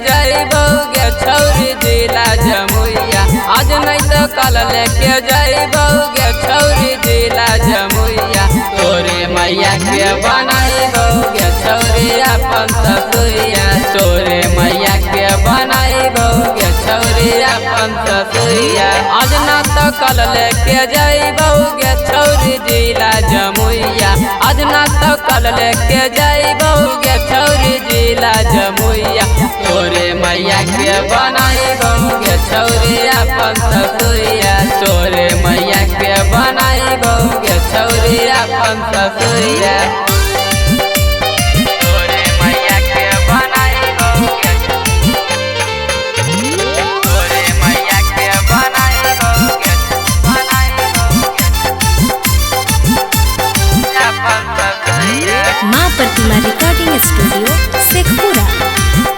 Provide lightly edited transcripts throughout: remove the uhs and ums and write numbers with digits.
जाइबो गे छौरी जिला जमुइया। आज नहीं तो कल लेके जाइबो गे छौरी जिला जमुइया। तोरे मैया के बनाइबो गे छौरी अपन ससुइया। तोरे मैया के बनाइबो गे छौरी अपन ससुइया। आज ना तो कल लेके जाइबो गे छौरी जिला जमुइया। आज ना तो कल लेके जाइबो गे छौरी जिला जमुइया। तोरे मैया के बनाइबो गे छौरी अपन ससुइया। तोरे मैया के बनाइबो गे छौरी अपन ससुइया। तोरे मैया के बनाइबो गे तोरे मैया के बनाइबो गे अपन ससुइया। माँ प्रतिमा रिकॉर्डिंग स्टूडियो शेखपुरा।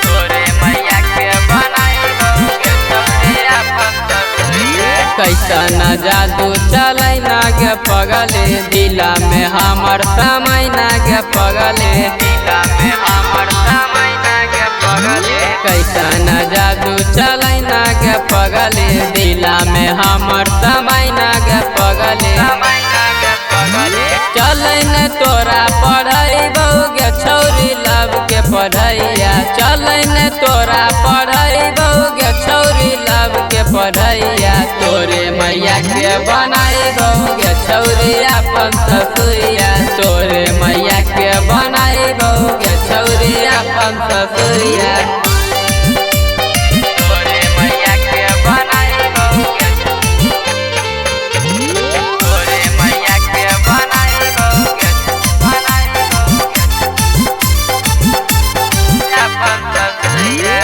तोरे मैया के बनाइबो गे छौरी अपन ससुइया। कैसन जादू चलै ना गे पगले दिला में हमर समय ना गे पगले। दिला में हमर समय ना गे पगले। कैसन जादू चलै ना गे पगले दिला में हमर समय ना गे पगले। समय ना गे पगले। चलै न तोरा पढ़ैबो गे छौरी लव के पढ़ैया। चलै न तोरा पढ़ैबो गे छौरी लव के पढ़ैया। तोरे मैया के बनाइबो गे छौरी अपन ससुइया। तोरे मैया के बनाइबो गे छौरी अपन ससुइया। तोरे मैया के बनाइबो गे तोरे मैया के बनाइबो गे अपन ससुइया।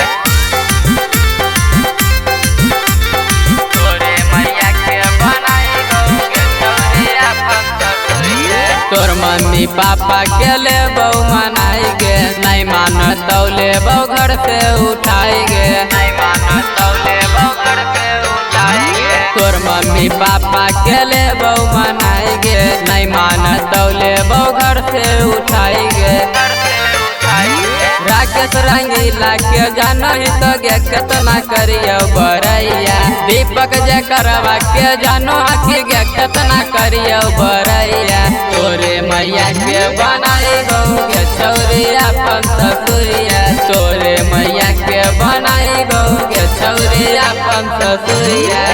तोरे मैया के बनाइबो गे छौरी अपन ससुइया। तोर मम्मी पापा के लेबो मनाई गे नहीं मान तो लेबो घर से उठाई गे। नहीं मान तो लेबो घर से उठाई गे। तोर मम्मी पापा के लेबो मनाई गे नहीं मान तो लेबो घर से उठाई गे। राकेश रंगीला के जानही तो गे केतना करियो बरैया। दीपक जे करवा के जानो आखिर गे केतना करियो बरैया। तोरे मैया के बनाइबो गे छौरी अपन ससुइया। तोरे मैया के बनाइबो गे छौरी अपन ससुइया।